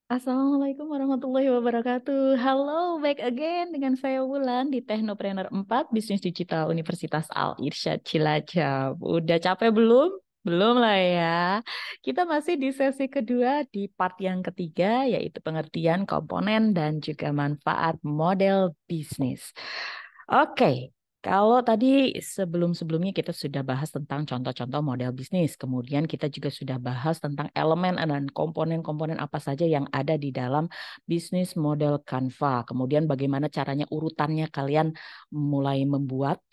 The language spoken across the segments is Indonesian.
Assalamualaikum warahmatullahi wabarakatuh. Halo, back again dengan saya Wulan di Teknopreneur 4 Bisnis Digital Universitas Al Irsyad Cilacap. Udah capek belum? Belum lah ya. Kita masih di sesi kedua di part yang ketiga, yaitu pengertian komponen dan juga manfaat model bisnis. Oke, kalau tadi sebelum-sebelumnya kita sudah bahas tentang contoh-contoh model bisnis, kemudian kita juga sudah bahas tentang elemen dan komponen-komponen apa saja yang ada di dalam bisnis model Canva. Kemudian bagaimana caranya urutannya kalian mulai membuat.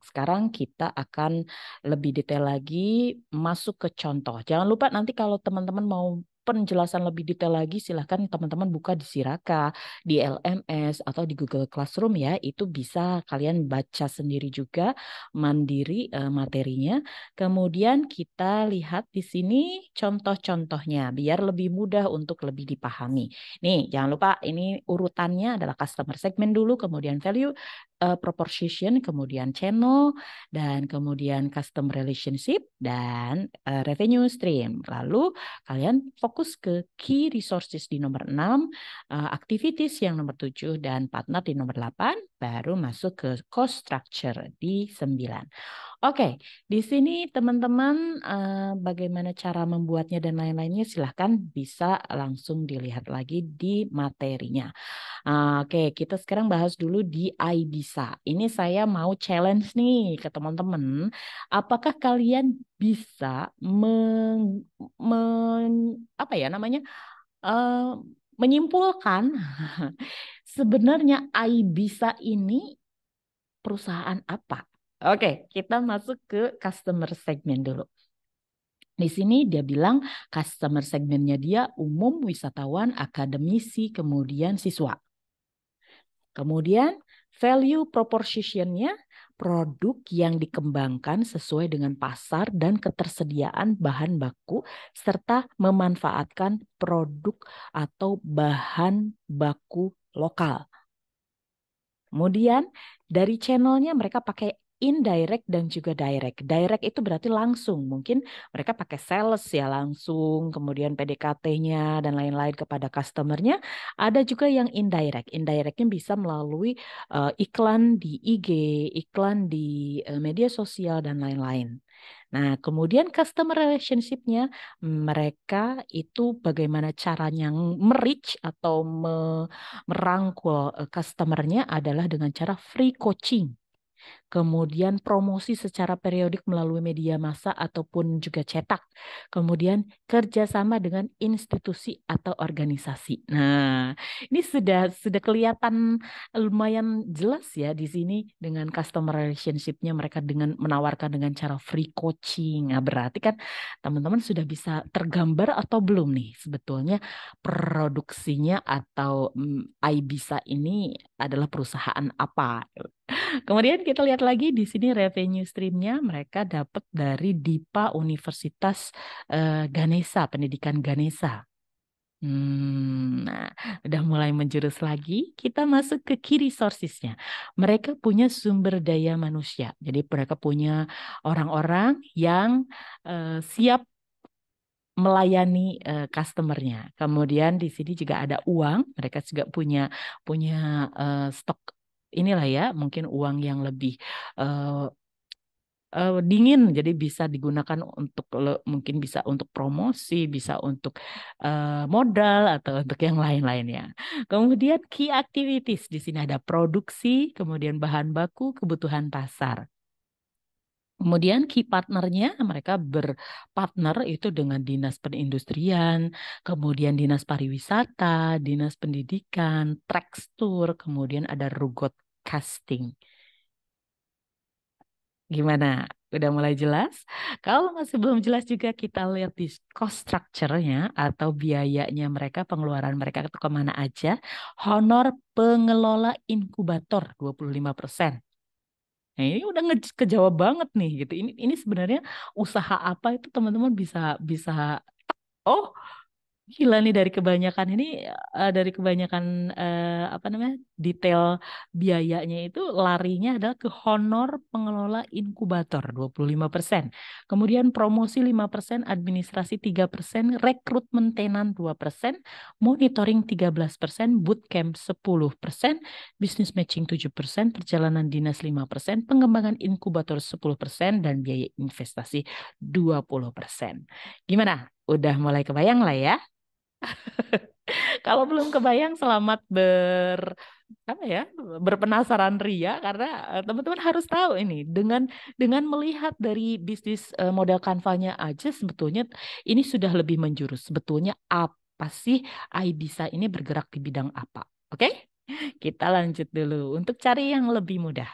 Sekarang kita akan lebih detail lagi masuk ke contoh. Jangan lupa nanti kalau teman-teman mau penjelasan lebih detail lagi, silahkan teman-teman buka di Siraka, di LMS atau di Google Classroom ya. Itu bisa kalian baca sendiri juga mandiri materinya. Kemudian kita lihat di sini contoh-contohnya biar lebih mudah untuk lebih dipahami. Nih, jangan lupa ini urutannya adalah customer segment dulu, kemudian value proposition, kemudian channel, dan kemudian custom relationship dan revenue stream. Lalu kalian fokus ke key resources di nomor 6, activities yang nomor 7 dan partner di nomor 8, baru masuk ke cost structure di 9. Oke, di sini teman-teman bagaimana cara membuatnya dan lain-lainnya silahkan bisa langsung dilihat lagi di materinya. Oke, kita sekarang bahas dulu di iBisa. Ini saya mau challenge nih ke teman-teman. Apakah kalian bisa apa ya namanya? eh, menyimpulkan sebenarnya iBisa ini perusahaan apa? Oke, kita masuk ke customer segment dulu. Di sini dia bilang customer segmennya dia umum, wisatawan, akademisi, kemudian siswa. Kemudian value proposition-nya produk yang dikembangkan sesuai dengan pasar dan ketersediaan bahan baku serta memanfaatkan produk atau bahan baku lokal. Kemudian dari channelnya mereka pakai indirect dan juga direct. Direct itu berarti langsung. Mungkin mereka pakai sales ya langsung, kemudian PDKT-nya dan lain-lain kepada customernya. Ada juga yang indirect. Indirectnya bisa melalui iklan di IG, iklan di media sosial dan lain-lain. Nah, kemudian customer relationship-nya mereka itu bagaimana caranya merich atau merangkul customer-nya adalah dengan cara free coaching. Kemudian promosi secara periodik melalui media massa ataupun juga cetak. Kemudian kerjasama dengan institusi atau organisasi. Nah, ini sudah kelihatan lumayan jelas ya di sini dengan customer relationship-nya mereka dengan menawarkan dengan cara free coaching. Nah, berarti kan teman-teman sudah bisa tergambar atau belum nih sebetulnya produksinya atau iBisa ini adalah perusahaan apa? Kemudian kita lihat lagi di sini revenue streamnya mereka dapat dari DIPA Universitas Ganesha, pendidikan Ganesha. Nah, udah mulai menjurus lagi. Kita masuk ke key resources-nya. Mereka punya sumber daya manusia. Jadi mereka punya orang-orang yang siap melayani customernya. Kemudian di sini juga ada uang. Mereka juga punya punya stok inilah ya, mungkin uang yang lebih eh, dingin, jadi bisa digunakan untuk mungkin bisa untuk promosi, bisa untuk modal atau untuk yang lain-lainnya. Kemudian key activities di sini ada produksi, kemudian bahan baku, kebutuhan pasar. Kemudian key partnernya mereka berpartner itu dengan dinas perindustrian, kemudian dinas pariwisata, dinas pendidikan, tekstur, kemudian ada Rugot Casting. Gimana? Udah mulai jelas? Kalau masih belum jelas juga kita lihat di cost structure-nya atau biayanya mereka, pengeluaran mereka itu kemana aja. Honor pengelola inkubator 25%. Nah, ini udah kejawab banget nih gitu. Ini sebenarnya usaha apa itu teman-teman bisa bisa oh Gila nih dari kebanyakan ini dari kebanyakan apa namanya detail biayanya itu larinya adalah ke honor pengelola inkubator 25%. Kemudian promosi 5%, administrasi 3%, rekrutmen tenan 2%, monitoring 13%, bootcamp 10%, business matching 7%, perjalanan dinas 5%, pengembangan inkubator 10%, dan biaya investasi 20%. Gimana? Udah mulai kebayang lah ya? Kalau belum kebayang, selamat apa ya berpenasaran ria karena teman-teman harus tahu ini dengan melihat dari bisnis model Canva-nya aja sebetulnya ini sudah lebih menjurus. Sebetulnya apa sih Aibisa ini bergerak di bidang apa? Oke, kita lanjut dulu untuk cari yang lebih mudah.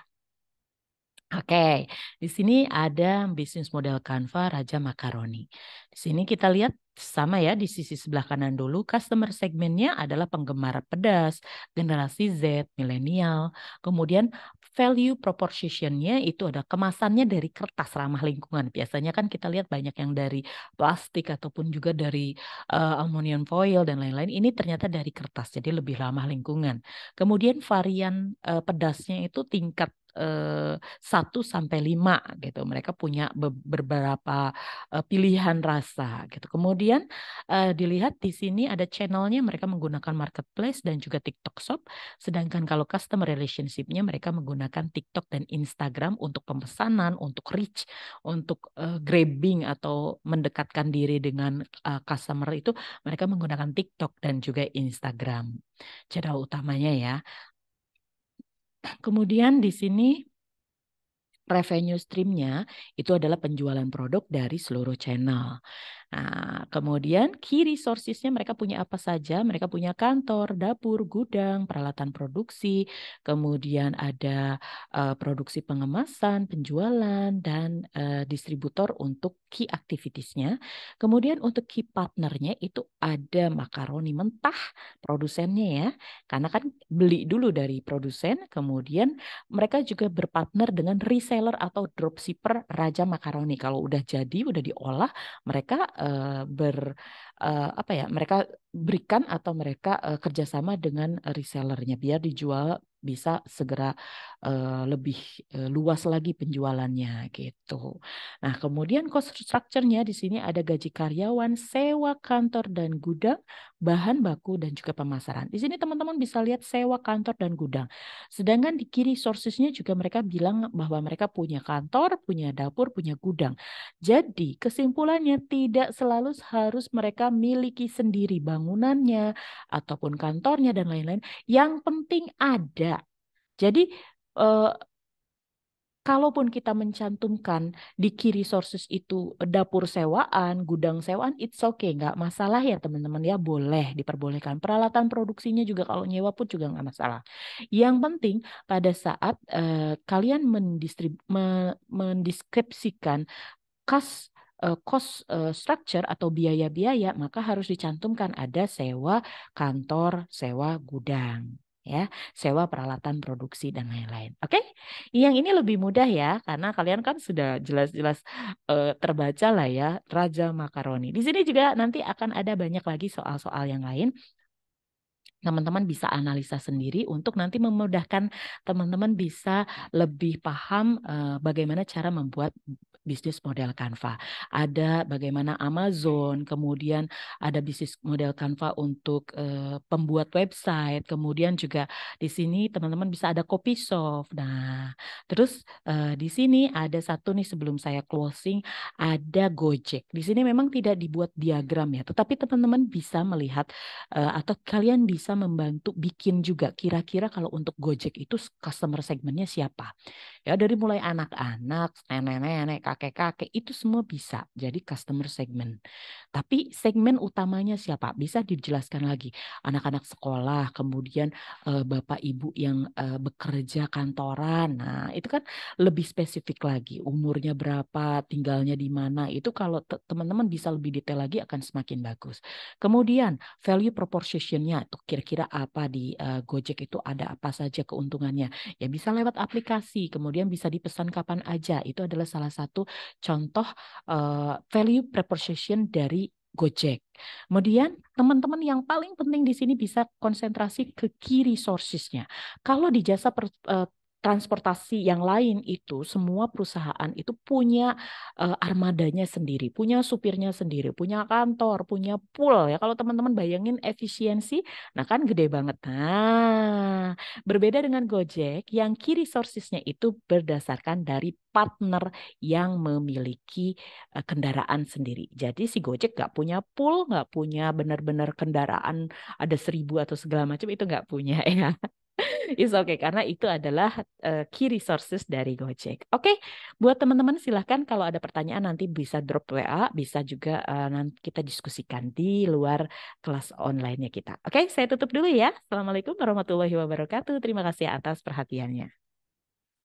Oke, di sini ada bisnis model Canva Raja Makaroni. Di sini kita lihat sama ya di sisi sebelah kanan dulu, customer segmennya adalah penggemar pedas, generasi Z, milenial. Kemudian value propositionnya itu ada kemasannya dari kertas ramah lingkungan. Biasanya kan kita lihat banyak yang dari plastik ataupun juga dari aluminium foil dan lain-lain. Ini ternyata dari kertas, jadi lebih ramah lingkungan. Kemudian varian pedasnya itu tingkat 1 sampai 5 gitu. Mereka punya beberapa pilihan rasa gitu. Kemudian dilihat di sini ada channelnya mereka menggunakan marketplace dan juga TikTok Shop. Sedangkan kalau customer relationship-nya mereka menggunakan TikTok dan Instagram untuk pemesanan, untuk reach, untuk grabbing atau mendekatkan diri dengan customer itu mereka menggunakan TikTok dan juga Instagram. Channel utamanya ya. Kemudian di sini revenue streamnya itu adalah penjualan produk dari seluruh channel. Nah, kemudian key resources-nya mereka punya apa saja? Mereka punya kantor, dapur, gudang, peralatan produksi, kemudian ada produksi pengemasan, penjualan, dan distributor untuk key activities-nya. Kemudian untuk key partner-nya itu ada makaroni mentah produsennya ya, karena kan beli dulu dari produsen, kemudian mereka juga berpartner dengan reseller atau dropshipper Raja Makaroni. Kalau udah jadi, udah diolah, mereka apa ya? Mereka berikan atau mereka kerjasama dengan resellernya biar dijual bisa segera lebih luas lagi penjualannya gitu. Nah, kemudian cost structure-nya di sini ada gaji karyawan, sewa kantor dan gudang, bahan baku dan juga pemasaran. Di sini teman-teman bisa lihat sewa kantor dan gudang. Sedangkan di kiri sources-nya juga mereka bilang bahwa mereka punya kantor, punya dapur, punya gudang. Jadi kesimpulannya tidak selalu harus mereka miliki sendiri bangunannya ataupun kantornya dan lain-lain. Yang penting ada. Jadi eh, kalaupun kita mencantumkan di key resources itu dapur sewaan, gudang sewaan, it's okay, nggak masalah ya teman-teman ya, boleh diperbolehkan. Peralatan produksinya juga kalau nyewa pun juga nggak masalah. Yang penting pada saat kalian mendeskripsikan cost structure atau biaya-biaya, maka harus dicantumkan ada sewa kantor, sewa gudang, ya, sewa peralatan produksi dan lain-lain. Oke, yang ini lebih mudah ya, karena kalian kan sudah jelas-jelas terbaca lah ya, Raja Makaroni. Di sini juga nanti akan ada banyak lagi soal-soal yang lain. Teman-teman bisa analisa sendiri untuk nanti memudahkan teman-teman bisa lebih paham bagaimana cara membuat bisnis model Canva. Ada bagaimana Amazon, kemudian ada bisnis model Canva untuk pembuat website, kemudian juga di sini teman-teman bisa ada Copysoft. Nah, terus di sini ada satu nih sebelum saya closing, ada Gojek. Di sini memang tidak dibuat diagram ya, tetapi teman-teman bisa melihat atau kalian bisa membantu bikin juga kira-kira kalau untuk Gojek itu customer segmennya siapa. Ya dari mulai anak-anak, nenek-nenek, kakek-kakek itu semua bisa jadi customer segment. Tapi segmen utamanya siapa? Bisa dijelaskan lagi. Anak-anak sekolah, kemudian bapak ibu yang bekerja kantoran. Nah, itu kan lebih spesifik lagi. Umurnya berapa, tinggalnya di mana. Itu kalau teman-teman bisa lebih detail lagi akan semakin bagus. Kemudian value proposition-nya tuh kira-kira apa di Gojek itu ada apa saja keuntungannya. Ya bisa lewat aplikasi, kemudian bisa dipesan kapan aja. Itu adalah salah satu contoh value proposition dari Gojek. Kemudian teman-teman yang paling penting di sini bisa konsentrasi ke key resources-nya. Kalau di transportasi yang lain itu semua perusahaan itu punya armadanya sendiri, punya supirnya sendiri, punya kantor, punya pool ya. Kalau teman-teman bayangin efisiensi, nah kan gede banget. Nah, berbeda dengan Gojek yang key resources-nya itu berdasarkan dari partner yang memiliki kendaraan sendiri. Jadi si Gojek nggak punya pool, nggak punya benar-benar kendaraan ada 1.000 atau segala macam itu nggak punya ya. It's okay karena itu adalah key resources dari Gojek. Oke, buat teman-teman silahkan kalau ada pertanyaan nanti bisa drop WA, bisa juga nanti kita diskusikan di luar kelas online-nya kita. Oke, saya tutup dulu ya. Assalamualaikum warahmatullahi wabarakatuh. Terima kasih atas perhatiannya.